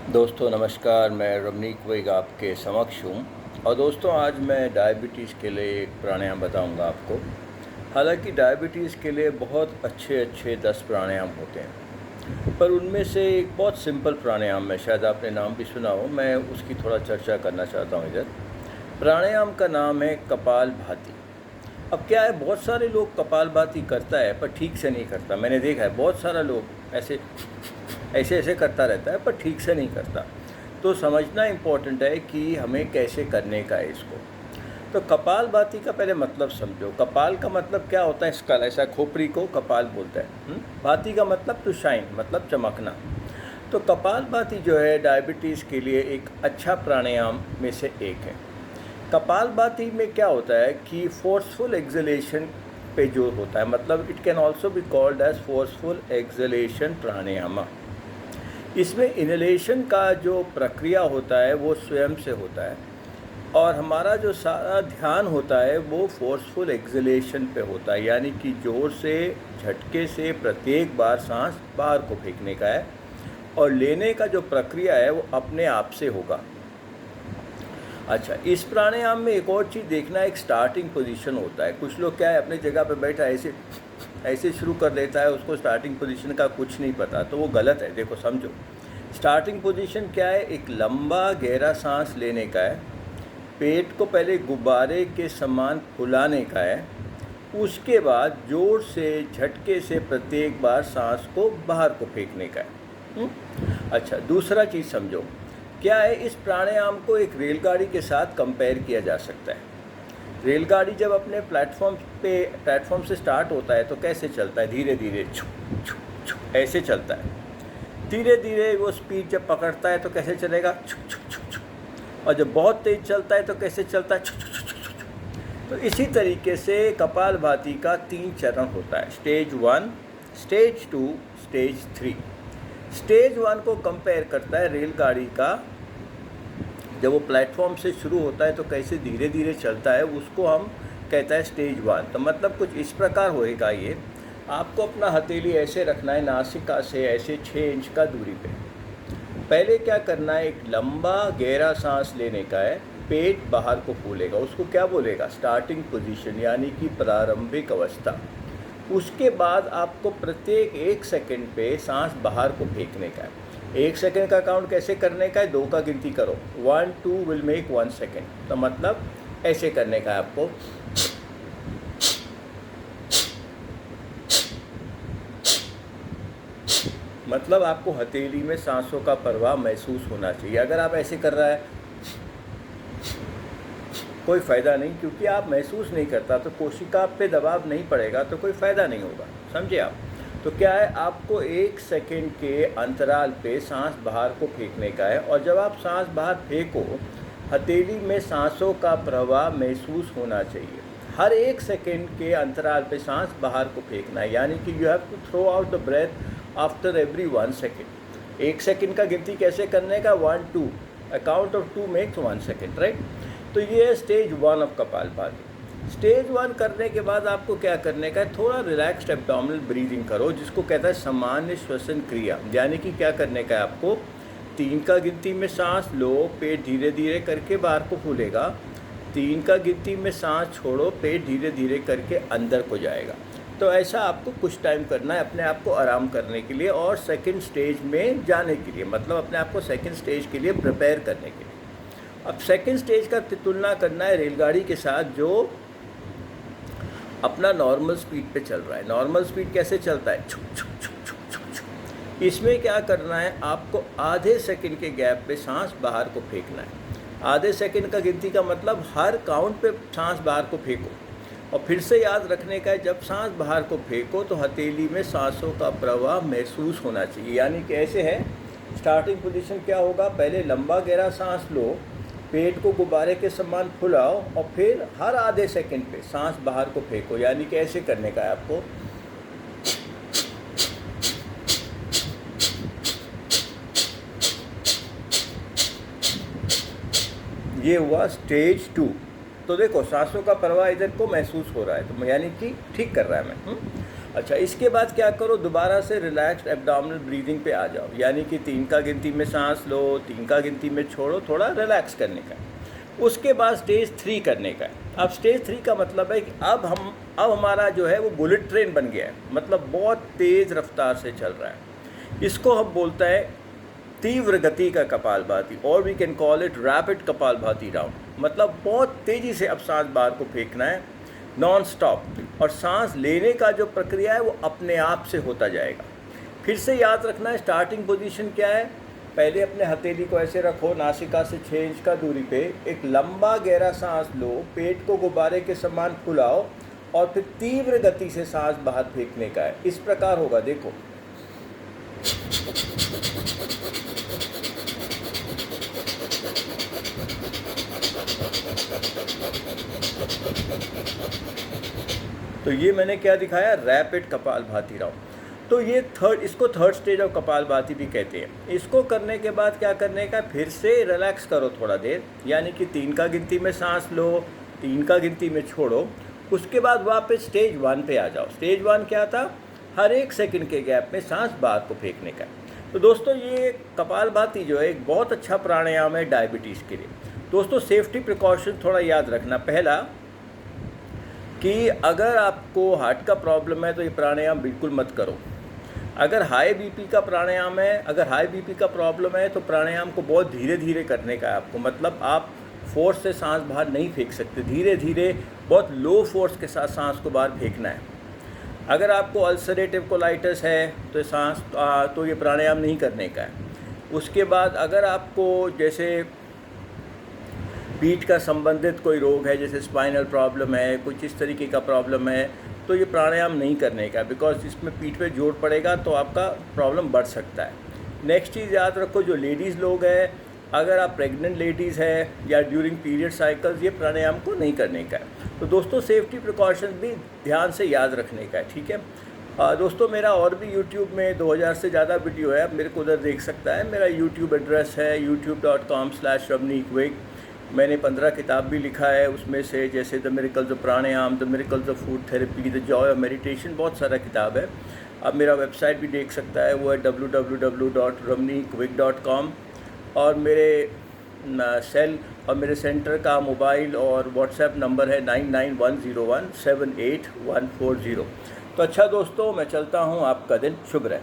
दोस्तों नमस्कार, मैं रमनीक वैग आपके समक्ष हूँ। और दोस्तों आज मैं डायबिटीज़ के लिए एक प्राणायाम बताऊँगा आपको। हालांकि डायबिटीज़ के लिए बहुत अच्छे अच्छे 10 प्राणायाम होते हैं, पर उनमें से एक बहुत सिंपल प्राणायाम है, शायद आपने नाम भी सुना हो, मैं उसकी थोड़ा चर्चा करना चाहता हूँ इधर। प्राणायाम का नाम है कपालभाति। अब क्या है, बहुत सारे लोग कपालभाति करता है पर ठीक से नहीं करता। मैंने देखा है बहुत सारा लोग ऐसे ऐसे ऐसे करता रहता है पर ठीक से नहीं करता। तो समझना इम्पोर्टेंट है कि हमें कैसे करने का है इसको। तो कपालभाति का पहले मतलब समझो। कपाल का मतलब क्या होता है? स्कल, ऐसा खोपड़ी को कपाल बोलता है। भाति का मतलब टू शाइन, मतलब चमकना। तो कपालभाति जो है डायबिटीज़ के लिए एक अच्छा प्राणायाम में से एक है। कपालभाति में क्या होता है कि फोर्सफुल एक्सलेशन पे जोर होता है, मतलब it can also be called as forceful exhalation pranayama. इसमें इनहेलेशन का जो प्रक्रिया होता है वो स्वयं से होता है, और हमारा जो सारा ध्यान होता है वो फोर्सफुल एक्सलेशन पे होता है, यानी कि ज़ोर से झटके से प्रत्येक बार सांस बाहर को फेंकने का है, और लेने का जो प्रक्रिया है वो अपने आप से होगा। अच्छा, इस प्राणायाम में एक और चीज़ देखना, एक स्टार्टिंग पोजीशन होता है। कुछ लोग क्या है, अपने जगह पे बैठा ऐसे ऐसे शुरू कर देता है, उसको स्टार्टिंग पोजीशन का कुछ नहीं पता, तो वो गलत है। देखो समझो, स्टार्टिंग पोजीशन क्या है? एक लंबा गहरा सांस लेने का है, पेट को पहले गुब्बारे के समान फुलाने का है, उसके बाद जोर से झटके से प्रत्येक बार सांस को बाहर को फेंकने का है। अच्छा, दूसरा चीज़ समझो क्या है, इस प्राणायाम को एक रेलगाड़ी के साथ कंपेयर किया जा सकता है। रेलगाड़ी जब अपने प्लेटफॉर्म से स्टार्ट होता है तो कैसे चलता है? धीरे धीरे छुक छुक छुक ऐसे चलता है। धीरे धीरे वो स्पीड जब पकड़ता है तो कैसे चलेगा? छुक छुक छुक छुक। और जब बहुत तेज चलता है तो कैसे चलता है? छुक छुक छुक छुक छुक। तो इसी तरीके से कपालभाति का 3 चरण होता है, स्टेज 1, स्टेज 2, स्टेज 3। स्टेज 1 को कंपेयर करता है रेलगाड़ी का, जब वो प्लेटफॉर्म से शुरू होता है तो कैसे धीरे धीरे चलता है, उसको हम कहता है स्टेज 1। तो मतलब कुछ इस प्रकार होएगा ये। आपको अपना हथेली ऐसे रखना है नासिका से ऐसे 6 इंच का दूरी पे। पहले क्या करना है, एक लंबा गहरा सांस लेने का है, पेट बाहर को फूलेगा, उसको क्या बोलेगा? स्टार्टिंग पोजीशन, यानी कि प्रारंभिक अवस्था। उसके बाद आपको प्रत्येक 1 सेकंड पे सांस बाहर को फेंकने का है। 1 सेकंड का काउंट कैसे करने का है? 2 का गिनती करो, 1 2 विल मेक 1 सेकंड। तो मतलब ऐसे करने का है आपको। मतलब आपको हथेली में सांसों का प्रवाह महसूस होना चाहिए। अगर आप ऐसे कर रहा है, कोई फ़ायदा नहीं, क्योंकि आप महसूस नहीं करता, तो कोशिका पे दबाव नहीं पड़ेगा, तो कोई फ़ायदा नहीं होगा। समझे आप? तो क्या है, आपको 1 सेकंड के अंतराल पे सांस बाहर को फेंकने का है, और जब आप सांस बाहर फेंको, हथेली में सांसों का प्रवाह महसूस होना चाहिए। हर 1 सेकंड के अंतराल पे सांस बाहर को फेंकना है, यानी कि you have to throw out the breath after every 1 second. 1 second का गिनती कैसे करने का? 1 2, a count of 2 makes 1 second, right? तो ये है स्टेज 1 ऑफ कपालभाति। स्टेज 1 करने के बाद आपको क्या करने का है? थोड़ा रिलैक्स्ड एब्डोमिनल ब्रीदिंग करो, जिसको कहता है सामान्य श्वसन क्रिया। यानी कि क्या करने का है आपको? 3 का गिनती में सांस लो, पेट धीरे धीरे करके बाहर को फूलेगा। 3 का गिनती में सांस छोड़ो, पेट धीरे धीरे करके अंदर को जाएगा। तो ऐसा आपको कुछ टाइम करना है अपने आप को आराम करने के लिए और सेकंड स्टेज में जाने के लिए, मतलब अपने आप को सेकंड स्टेज के लिए प्रिपेयर करने के लिए। अब सेकंड स्टेज का तुलना करना है रेलगाड़ी के साथ, जो अपना नॉर्मल स्पीड पे चल रहा है। नॉर्मल स्पीड कैसे चलता है? छुक छुक छुक छुक छुक छुक। इसमें क्या करना है, आपको आधे सेकंड के गैप पे सांस बाहर को फेंकना है। आधे सेकंड का गिनती का मतलब हर काउंट पे सांस बाहर को फेंको, और फिर से याद रखने का है, जब सांस बाहर को फेंको तो हथेली में सांसों का प्रवाह महसूस होना चाहिए। यानी कि ऐसे है, स्टार्टिंग पोजीशन क्या होगा? पहले लंबा गहरा सांस लो, पेट को गुब्बारे के समान फुलाओ, और फिर हर आधे सेकंड पे सांस बाहर को फेंको। यानी कि ऐसे करने का है आपको। ये हुआ स्टेज 2। तो देखो सांसों का प्रवाह इधर को महसूस हो रहा है, तो यानी कि ठीक कर रहा है मैं। अच्छा, इसके बाद क्या करो, दोबारा से रिलैक्स्ड एब्डोमिनल ब्रीदिंग पे आ जाओ, यानी कि 3 का गिनती में सांस लो, 3 का गिनती में छोड़ो, थोड़ा रिलैक्स करने का। उसके बाद स्टेज 3 करने का है। अब स्टेज 3 का मतलब है कि अब हमारा जो है वो बुलेट ट्रेन बन गया है, मतलब बहुत तेज़ रफ्तार से चल रहा है। इसको हम बोलते हैं तीव्र गति का कपालभाति, और we can call it rapid kapalbhati round. मतलब बहुत तेज़ी से अब सांस बाहर को फेंकना है, नॉन स्टॉप, और सांस लेने का जो प्रक्रिया है वो अपने आप से होता जाएगा। फिर से याद रखना है स्टार्टिंग पोजीशन क्या है। पहले अपने हथेली को ऐसे रखो, नासिका से 6 इंच का दूरी पे, एक लंबा गहरा सांस लो, पेट को गुब्बारे के समान फुलाओ, और फिर तीव्र गति से सांस बाहर फेंकने का है। इस प्रकार होगा, देखो। तो ये मैंने क्या दिखाया, रैपिड कपालभाति राउंड। तो ये इसको थर्ड स्टेज ऑफ कपालभाति भी कहते हैं। इसको करने के बाद क्या करने का, फिर से रिलैक्स करो थोड़ा देर, यानी कि 3 का गिनती में सांस लो, 3 का गिनती में छोड़ो। उसके बाद वापस स्टेज 1 पे आ जाओ। स्टेज 1 क्या था, हर 1 सेकंड के गैप में सांस बाहर को फेंकने का। तो दोस्तों ये कपालभाति जो है एक बहुत अच्छा प्राणायाम है डायबिटीज़ के लिए। दोस्तों सेफ्टी प्रिकॉशन थोड़ा याद रखना। पहला कि अगर आपको हार्ट का प्रॉब्लम है तो ये प्राणायाम बिल्कुल मत करो। अगर हाई बीपी का प्राणायाम है, अगर हाई बीपी का प्रॉब्लम है तो प्राणायाम को बहुत धीरे धीरे करने का है आपको, मतलब आप फोर्स से सांस बाहर नहीं फेंक सकते, धीरे धीरे बहुत लो फोर्स के साथ सांस को बाहर फेंकना है। अगर आपको अल्सरेटिव कोलाइटिस है तो ये प्राणायाम नहीं करने का है। उसके बाद अगर आपको जैसे पीठ का संबंधित कोई रोग है, जैसे स्पाइनल प्रॉब्लम है, कुछ इस तरीके का प्रॉब्लम है, तो ये प्राणायाम नहीं करने का, बिकॉज इसमें पीठ पे जोर पड़ेगा तो आपका प्रॉब्लम बढ़ सकता है। नेक्स्ट चीज़ याद रखो, जो लेडीज़ लोग हैं, अगर आप प्रेग्नेंट लेडीज़ है या ड्यूरिंग पीरियड साइकिल्स, ये प्राणायाम को नहीं करने का है। तो दोस्तों सेफ्टी प्रिकॉशंस भी ध्यान से याद रखने का है, ठीक है। दोस्तों मेरा और भी यूट्यूब में 2000 से ज़्यादा वीडियो है, आप मेरे को उधर देख सकता है। मेरा यूट्यूब एड्रेस है youtube.com/ramneek. मैंने 15 किताब भी लिखा है, उसमें से जैसे the miracles of pranayama, the miracles of food therapy, the Joy of meditation, बहुत सारा किताब है। आप मेरा वेबसाइट भी देख सकता है, वो है www.ramneekwick.com। और मेरे सेल और मेरे सेंटर का मोबाइल और व्हाट्सएप नंबर है 9910178140। तो अच्छा दोस्तों, मैं चलता हूँ, आपका दिन शुभ रहे।